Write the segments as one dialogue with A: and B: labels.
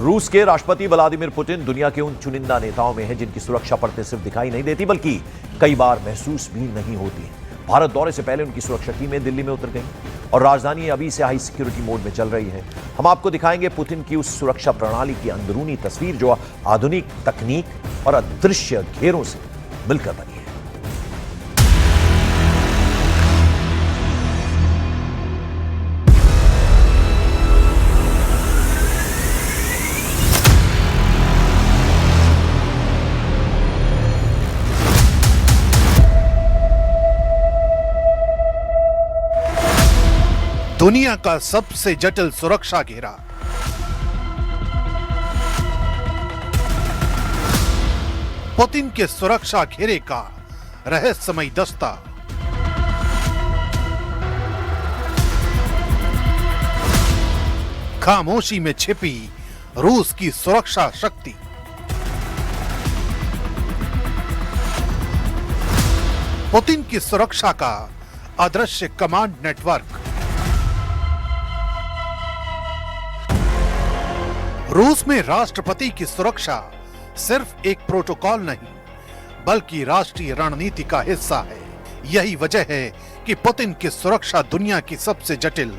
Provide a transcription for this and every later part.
A: रूस के राष्ट्रपति व्लादिमीर पुतिन दुनिया के उन चुनिंदा नेताओं में हैं जिनकी सुरक्षा पड़ते सिर्फ दिखाई नहीं देती बल्कि कई बार महसूस भी नहीं होती। भारत दौरे से पहले उनकी सुरक्षा टीमें दिल्ली में उतर गईं और राजधानी अभी से हाई सिक्योरिटी मोड में चल रही है। हम आपको दिखाएंगे पुतिन की उस सुरक्षा प्रणाली की अंदरूनी तस्वीर जो आधुनिक तकनीक और अदृश्य घेरों से मिलकर बनी है।
B: दुनिया का सबसे जटिल सुरक्षा घेरा। पुतिन के सुरक्षा घेरे का रहस्यमय दस्ता। खामोशी में छिपी रूस की सुरक्षा शक्ति। पुतिन की सुरक्षा का अदृश्य कमांड नेटवर्क। रूस में राष्ट्रपति की सुरक्षा सिर्फ एक प्रोटोकॉल नहीं बल्कि राष्ट्रीय रणनीति का हिस्सा है। यही वजह है कि पुतिन की सुरक्षा दुनिया की सबसे जटिल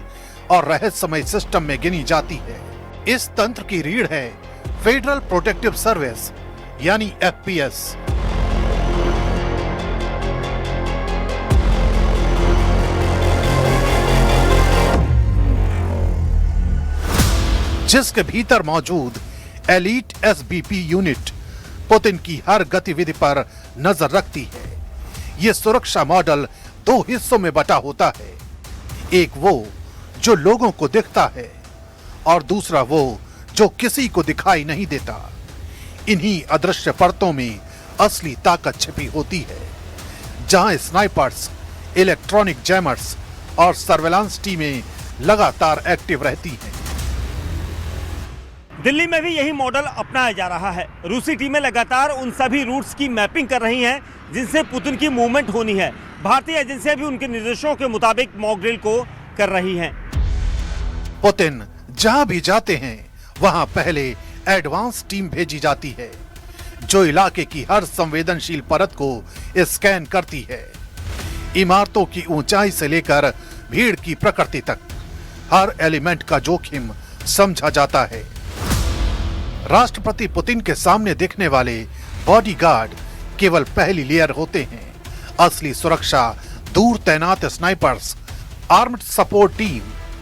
B: और रहस्यमय सिस्टम में गिनी जाती है। इस तंत्र की रीढ़ है फेडरल प्रोटेक्टिव सर्विस यानी FPS। जिसके भीतर मौजूद एलीट SBP यूनिट पुतिन की हर गतिविधि पर नजर रखती है। यह सुरक्षा मॉडल दो हिस्सों में बटा होता है, एक वो जो लोगों को दिखता है और दूसरा वो जो किसी को दिखाई नहीं देता। इन्हीं अदृश्य परतों में असली ताकत छिपी होती है, जहां स्नाइपर्स, इलेक्ट्रॉनिक जैमर्स और सर्वेलांस टीमें लगातार एक्टिव रहती हैं।
C: दिल्ली में भी यही मॉडल अपनाया जा रहा है। रूसी टीमें लगातार उन सभी रूट्स की मैपिंग कर रही हैं जिनसे पुतिन की मूवमेंट होनी है। भारतीय एजेंसियां भी उनके निर्देशों के मुताबिक मॉक ड्रिल को कर रही हैं।
B: पुतिन जहां भी जाते हैं वहां पहले एडवांस टीम भेजी जाती है जो इलाके की हर संवेदनशील परत को स्कैन करती है। इमारतों की ऊंचाई से लेकर भीड़ की प्रकृति तक हर एलिमेंट का जोखिम समझा जाता है। राष्ट्रपति पुतिन के सामने दिखने वाले बॉडीगार्ड केवल पहली लेयर होते हैं। असली सुरक्षा दूर तैनात स्नाइपर्स, आर्म्ड सपोर्ट टीम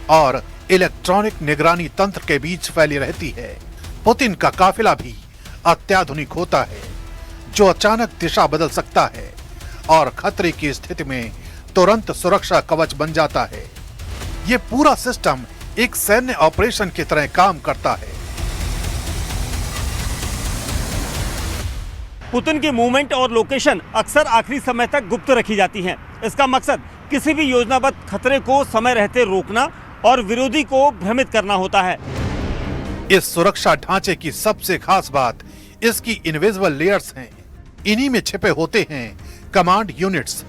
B: और इलेक्ट्रॉनिक निगरानी तंत्र के बीच फैली रहती है। पुतिन का काफिला भी अत्याधुनिक होता है जो अचानक दिशा बदल सकता है और खतरे की स्थिति में तुरंत सुरक्षा कवच बन जाता है। यह पूरा सिस्टम एक सैन्य ऑपरेशन की तरह काम करता है।
C: पुतिन की मूवमेंट और लोकेशन अक्सर आखिरी समय तक गुप्त रखी जाती हैं। इसका मकसद किसी भी योजनाबद्ध खतरे को समय रहते रोकना और विरोधी को भ्रमित करना होता है।
B: इस सुरक्षा ढांचे की सबसे खास बात इसकी इनविजिबल लेयर्स हैं। इन्हीं में छिपे होते हैं कमांड यूनिट्स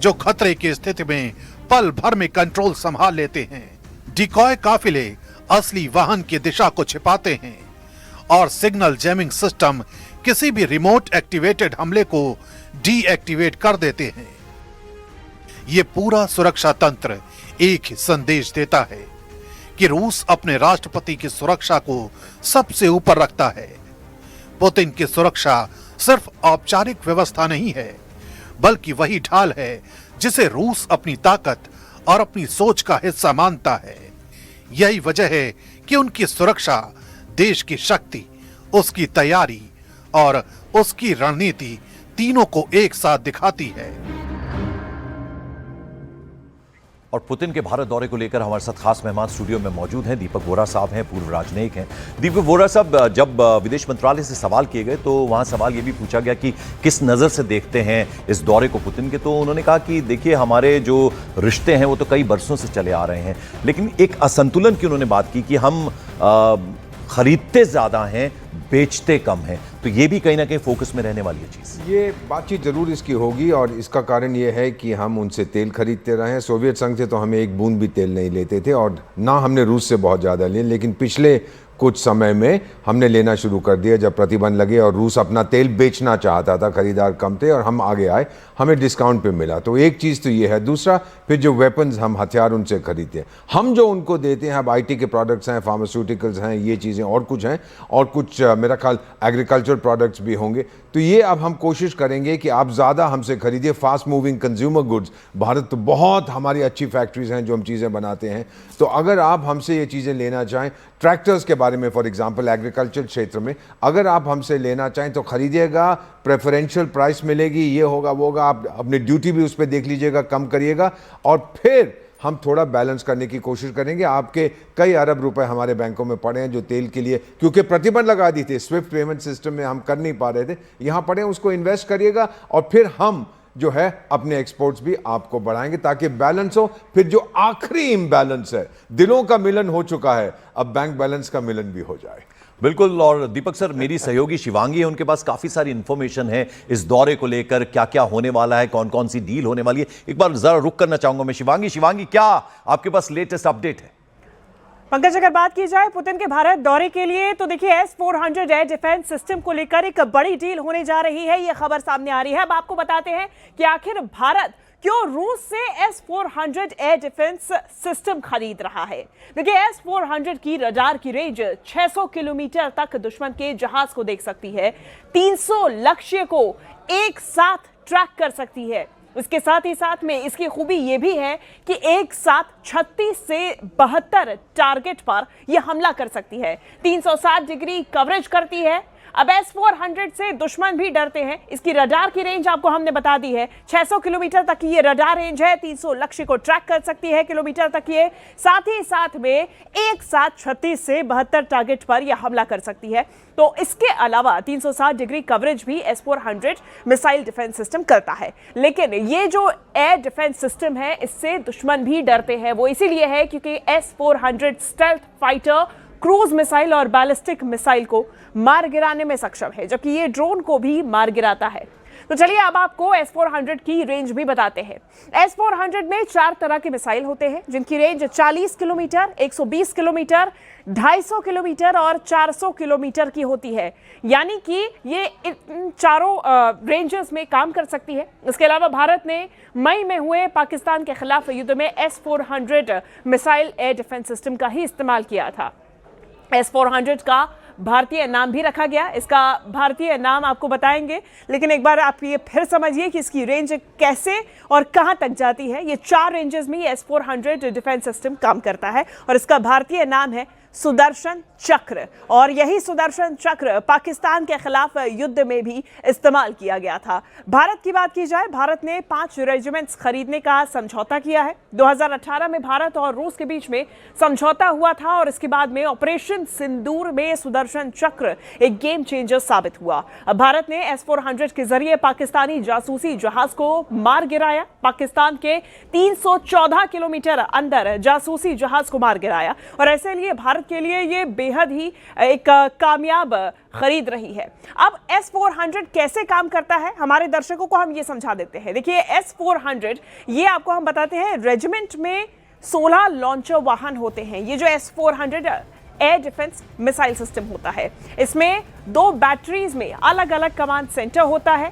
B: जो खतरे की स्थिति में पल भर में कंट्रोल संभाल लेते हैं। डिकॉय काफिले असली वाहन की दिशा को छिपाते हैं और सिग्नल जैमिंग सिस्टम किसी भी रिमोट एक्टिवेटेड हमले को डीएक्टिवेट कर देते हैं। यह पूरा सुरक्षा तंत्र एक ही संदेश देता है कि रूस अपने राष्ट्रपति की सुरक्षा को सबसे ऊपर रखता है। पुतिन की सुरक्षा सिर्फ औपचारिक व्यवस्था नहीं है बल्कि वही ढाल है जिसे रूस अपनी ताकत और अपनी सोच का हिस्सा मानता है। यही वजह है कि उनकी सुरक्षा देश की शक्ति, उसकी तैयारी और उसकी रणनीति तीनों को एक साथ दिखाती है।
A: और पुतिन के भारत दौरे को लेकर हमारे साथ खास मेहमान स्टूडियो में मौजूद हैं। दीपक वोरा साहब हैं, पूर्व राजनयिक हैं। दीपक वोरा साहब, जब विदेश मंत्रालय से सवाल किए गए तो वहां सवाल ये भी पूछा गया कि किस नज़र से देखते हैं इस दौरे को पुतिन के, तो उन्होंने कहा कि देखिए हमारे जो रिश्ते हैं वो तो कई बरसों से चले आ रहे हैं, लेकिन एक असंतुलन की उन्होंने बात की कि हम खरीदते ज़्यादा हैं, बेचते कम हैं। तो ये भी कहीं ना कहीं फोकस में रहने वाली है चीज़।
D: ये बातचीत ज़रूर इसकी होगी और इसका कारण ये है कि हम उनसे तेल खरीदते रहे हैं। सोवियत संघ से तो हमें एक बूंद भी तेल नहीं लेते थे और ना हमने रूस से बहुत ज़्यादा लिए, लेकिन पिछले कुछ समय में हमने लेना शुरू कर दिया जब प्रतिबंध लगे और रूस अपना तेल बेचना चाहता था, खरीदार कम थे और हम आगे आए, हमें डिस्काउंट पे मिला। तो एक चीज़ तो ये है। दूसरा, फिर जो वेपन्स हम हथियार उनसे खरीदते हैं, हम जो उनको देते हैं, अब IT के प्रोडक्ट्स हैं, फार्मास्यूटिकल्स हैं, ये चीज़ें और कुछ हैं, और कुछ मेरा ख्याल एग्रीकल्चर प्रोडक्ट्स भी होंगे। तो ये अब हम कोशिश करेंगे कि आप ज़्यादा हमसे खरीदिए fast moving consumer goods. Bharat तो बहुत हमारी अच्छी फैक्ट्रीज हैं जो हम चीज़ें बनाते हैं। तो अगर आप हमसे ये चीज़ें लेना चाहें, ट्रैक्टर्स के बारे में फॉर एग्जांपल एग्रीकल्चर क्षेत्र में अगर आप हमसे लेना चाहें तो खरीदिएगा, प्रेफरेंशियल प्राइस मिलेगी, ये होगा वो होगा, आप अपनी ड्यूटी भी उस पर देख लीजिएगा, कम करिएगा, और फिर हम थोड़ा बैलेंस करने की कोशिश करेंगे। आपके कई अरब रुपए हमारे बैंकों में पड़े हैं जो तेल के लिए, क्योंकि प्रतिबंध लगा दी थी, स्विफ्ट पेमेंट सिस्टम में हम कर नहीं पा रहे थे, यहाँ पड़े हैं, उसको इन्वेस्ट करिएगा और फिर हम जो है अपने एक्सपोर्ट्स भी आपको बढ़ाएंगे ताकि बैलेंस हो। फिर जो आखिरी इम्बैलेंस है, दिलों का मिलन हो चुका है, अब बैंक बैलेंस का मिलन भी हो जाए।
A: बिल्कुल। और दीपक सर, मेरी सहयोगी शिवांगी है, उनके पास काफी सारी इंफॉर्मेशन है इस दौरे को लेकर, क्या क्या होने वाला है, कौन कौन सी डील होने वाली है। एक बार जरा रुक करना चाहूंगा मैं शिवांगी, क्या आपके पास लेटेस्ट अपडेट है?
E: पंकज, अगर बात की जाए पुतिन के भारत दौरे के लिए तो देखिए S-400 एयर डिफेंस सिस्टम को लेकर एक बड़ी डील होने जा रही है, ये खबर सामने आ रही है। अब आपको बताते हैं कि आखिर भारत क्यों रूस से S-400 एयर डिफेंस सिस्टम खरीद रहा है। देखिए S-400 की रडार की रेंज 600 किलोमीटर तक दुश्मन के जहाज को देख सकती है, 300 लक्ष्य को एक साथ ट्रैक कर सकती है। उसके साथ ही साथ में इसकी खूबी यह भी है कि एक साथ 36 से 72 टारगेट पर यह हमला कर सकती है, 360 डिग्री कवरेज करती है। अब S-400 से दुश्मन भी डरते हैं। इसकी रडार की रेंज आपको हमने बता दी है, 600 किलोमीटर तक की ये रडार रेंज है, 300 लक्ष्य को ट्रैक कर सकती है किलोमीटर तक ये, साथ ही साथ में एक साथ 36 से 72 टारगेट पर यह हमला कर सकती है। तो इसके अलावा 360 डिग्री कवरेज भी S-400 मिसाइल डिफेंस सिस्टम करता है। लेकिन ये जो एयर डिफेंस सिस्टम है, इससे दुश्मन भी डरते हैं। वो इसीलिए है क्योंकि S-400 stealth fighter, cruise missile और बैलिस्टिक मिसाइल को मार गिराने में सक्षम है, जबकि ये ड्रोन को भी मार गिराता है। तो चलिए अब आपको S-400 की रेंज भी बताते हैं। S-400 में 4 तरह के मिसाइल होते हैं जिनकी रेंज 40 किलोमीटर, 120 किलोमीटर, 250 किलोमीटर और 400 किलोमीटर की होती है। यानी कि ये इन चारों रेंजेस में काम कर सकती है। इसके अलावा भारत ने मई में हुए पाकिस्तान के खिलाफ युद्ध में S-400 missile air defence system का ही इस्तेमाल किया था। S-400 का भारतीय नाम भी रखा गया, इसका भारतीय नाम आपको बताएंगे, लेकिन एक बार आप ये फिर समझिए कि इसकी रेंज कैसे और कहां तक जाती है। ये 4 रेंजेस में S-400 डिफेंस सिस्टम काम करता है और इसका भारतीय नाम है सुदर्शन चक्र, और यही सुदर्शन चक्र पाकिस्तान के खिलाफ युद्ध में भी इस्तेमाल किया गया था। भारत की बात की जाए, भारत ने 5 रेजिमेंट्स खरीदने का समझौता किया है। 2018 में भारत और रूस के बीच में समझौता हुआ था और इसके बाद में ऑपरेशन सिंदूर में सुदर्शन चक्र एक गेम चेंजर साबित हुआ। अब भारत ने S-400 के जरिए पाकिस्तानी जासूसी जहाज को मार गिराया, पाकिस्तान के 314 किलोमीटर अंदर जासूसी जहाज को मार गिराया, और ऐसे लिए भारत के लिए ये बेहद ही एक कामयाब खरीद रही है। अब S-400 कैसे काम करता है, हमारे दर्शकों को हम ये समझा देते हैं। देखिए S-400 ये आपको हम बताते हैं, रेजिमेंट में 16 लॉन्चर वाहन होते हैं। ये जो S-400 air defence missile system होता है, इसमें 2 बैटरीज में अलग अलग कमांड सेंटर होता है।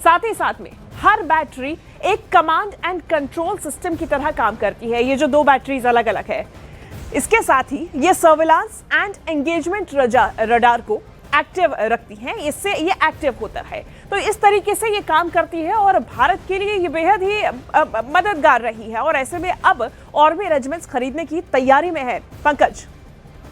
E: साथ ही साथ में हर बैटरी एक कमांड एंड कंट्रोल सिस्टम की तरह काम करती है। ये जो 2 बैटरीज अलग अलग है, इसके साथ ही ये सर्विलांस एंड एंगेजमेंट रडार को एक्टिव रखती हैं, इससे ये एक्टिव होता है। तो इस तरीके से ये काम करती है और भारत के लिए ये बेहद ही मददगार रही है, और ऐसे में अब और भी रेजिमेंट्स खरीदने की तैयारी में है। पंकज,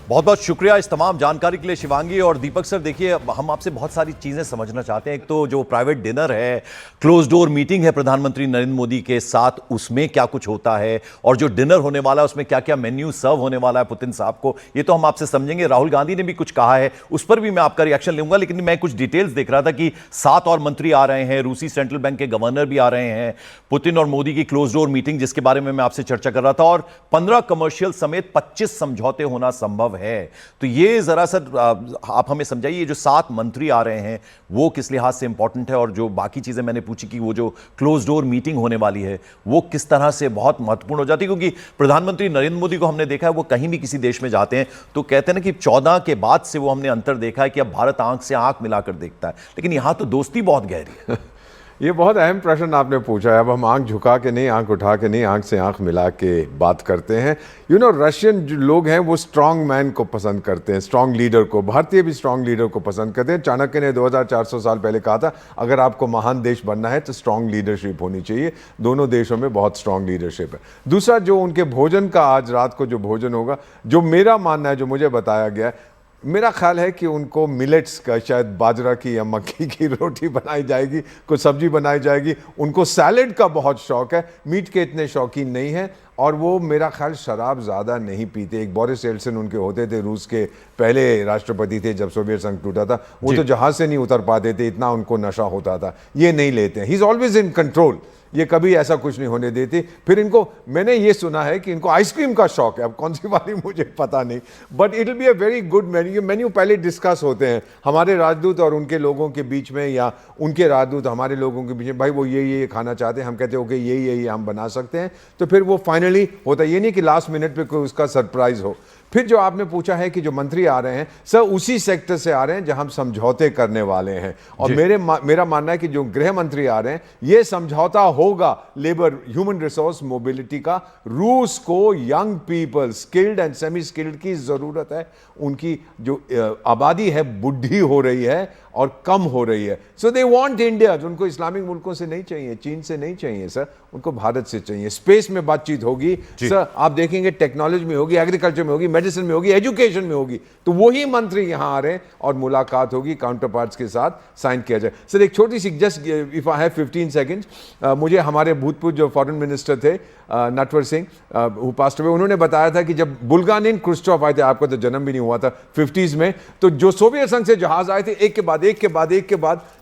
A: बहुत बहुत शुक्रिया इस तमाम जानकारी के लिए शिवांगी। और दीपक सर, देखिए हम आपसे बहुत सारी चीज़ें समझना चाहते हैं। एक तो जो प्राइवेट डिनर है, क्लोज डोर मीटिंग है प्रधानमंत्री नरेंद्र मोदी के साथ, उसमें क्या कुछ होता है, और जो डिनर होने वाला है उसमें क्या क्या मेन्यू सर्व होने वाला है पुतिन साहब को, ये तो हम आपसे समझेंगे। राहुल गांधी ने भी कुछ कहा है, उस पर भी मैं आपका रिएक्शन लूंगा। लेकिन मैं कुछ डिटेल्स देख रहा था कि 7 और मंत्री आ रहे हैं, रूसी सेंट्रल बैंक के गवर्नर भी आ रहे हैं, पुतिन और मोदी की क्लोज डोर मीटिंग जिसके बारे में मैं आपसे चर्चा कर रहा था, और 15 कमर्शियल समेत 25 समझौते होना संभव है। तो ये जरा सा आप हमें समझाइए, ये जो 7 मंत्री आ रहे हैं वो किस लिहाज से इंपॉर्टेंट है, और जो बाकी चीजें मैंने पूछी कि वो जो क्लोज डोर मीटिंग होने वाली है वो किस तरह से बहुत महत्वपूर्ण हो जाती है, क्योंकि प्रधानमंत्री नरेंद्र मोदी को हमने देखा है वो कहीं भी किसी देश में जाते हैं तो कहते हैं ना कि 14 के बाद से वो हमने अंतर देखा है कि अब भारत आंख से आंख मिलाकर देखता है, लेकिन यहां तो दोस्ती बहुत गहरी है।
D: ये बहुत अहम प्रश्न आपने पूछा है। अब हम आंख झुका के नहीं, आंख उठा के नहीं, आंख से आंख मिला के बात करते हैं। रशियन जो लोग हैं वो स्ट्रांग मैन को पसंद करते हैं, स्ट्रांग लीडर को। भारतीय भी स्ट्रांग लीडर को पसंद करते हैं। चाणक्य ने 2400 साल पहले कहा था, अगर आपको महान देश बनना है तो स्ट्रांग लीडरशिप होनी चाहिए। दोनों देशों में बहुत स्ट्रांग लीडरशिप है। दूसरा, जो उनके भोजन का आज रात को जो भोजन होगा, जो मेरा मानना है, जो मुझे बताया गया है, मेरा ख्याल है कि उनको मिलेट्स का, शायद बाजरा की या मक्की की रोटी बनाई जाएगी, कुछ सब्जी बनाई जाएगी। उनको सैलेड का बहुत शौक है, मीट के इतने शौकीन नहीं हैं। और वो मेरा ख्याल शराब ज़्यादा नहीं पीते। एक बोरिस येल्सिन उनके होते थे, रूस के पहले राष्ट्रपति थे जब सोवियत संघ टूटा था। वो तो जहाज़ से नहीं उतर पाते थे, इतना उनको नशा होता था। ये नहीं लेते हैं। He is always in control, ये कभी ऐसा कुछ नहीं होने देती। फिर इनको, मैंने ये सुना है कि इनको आइसक्रीम का शौक है, अब कौन सी वाली मुझे पता नहीं, but it will be a very good menu. Menu पहले डिस्कस होते हैं हमारे राजदूत और उनके लोगों के बीच में, या उनके राजदूत हमारे लोगों के बीच में। भाई वो ये खाना चाहते हैं, हम कहते हैं ओके ये हम बना सकते हैं, तो फिर वो फाइनली होता है। ये नहीं कि लास्ट मिनट पे कोई उसका सरप्राइज हो। फिर जो आपने पूछा है कि जो मंत्री आ रहे हैं सर, उसी सेक्टर से आ रहे हैं जहां हम समझौते करने वाले हैं। और मेरा मानना है कि जो गृह मंत्री आ रहे हैं, ये समझौता होगा लेबर, ह्यूमन रिसोर्स मोबिलिटी का। रूस को young people, skilled and semi skilled की जरूरत है। उनकी जो आबादी है बुढ़ी हो रही है और कम हो रही है। सो दे वांट इंडिया। उनको इस्लामिक मुल्कों से नहीं चाहिए, चीन से नहीं चाहिए सर, उनको भारत से चाहिए। स्पेस में बातचीत होगी सर, आप देखेंगे टेक्नोलॉजी में होगी, एग्रीकल्चर में होगी, मेडिसिन में होगी, एजुकेशन में होगी। तो वही मंत्री यहां आ रहे हैं और मुलाकात होगी, काउंटर पार्ट्स के साथ साइन किया जाए। सर एक छोटी सी, just if I have 15 seconds, मुझे हमारे भूतपूर्व जो फॉरेन मिनिस्टर थे Natwar Singh, who passed away, उन्होंने बताया था कि जब बुल्गानिन क्रुश्चोव आए थे, आपका तो जन्म भी नहीं हुआ था, 50s में, तो जो सोवियत संघ से जहाज आए थे, एक के बाद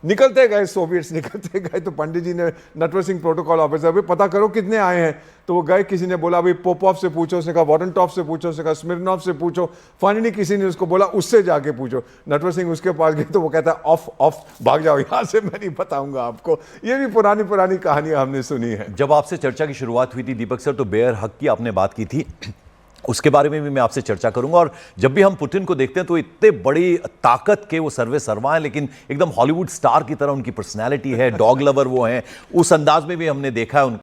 D: निकलते गए सोवियट्स, निकलते गए। तो पंडित जी ने नटवर सिंह प्रोटोकॉल ऑफिसर, भाई पता करो कितने आए हैं। तो वो गए, किसी ने बोला भाई पोपॉव से पूछो, उसने कहा वॉरेंटॉफ से पूछो, उसने कहा स्मिर्नॉफ से पूछो। फाइनली किसी ने उसको बोला उससे जाके पूछो। नटवर सिंह उसके पास गए तो वो कहता है ऑफ भाग जाओ यहाँ से, मैं नहीं बताऊंगा आपको। ये भी पुरानी कहानियां हमने सुनी है।
A: जब आपसे चर्चा की शुरुआत हुई थी दीपक सर, तो बेयर हक की आपने बात की थी, उसके बारे में भी मैं आपसे चर्चा करूंगा। और जब भी हम पुतिन को देखते हैं तो इतने बड़ी ताकत के वो सर्वे सर्वा हैं, लेकिन एकदम हॉलीवुड स्टार की तरह उनकी पर्सनैलिटी है, डॉग लवर वो हैं, उस अंदाज में भी हमने देखा है उनको।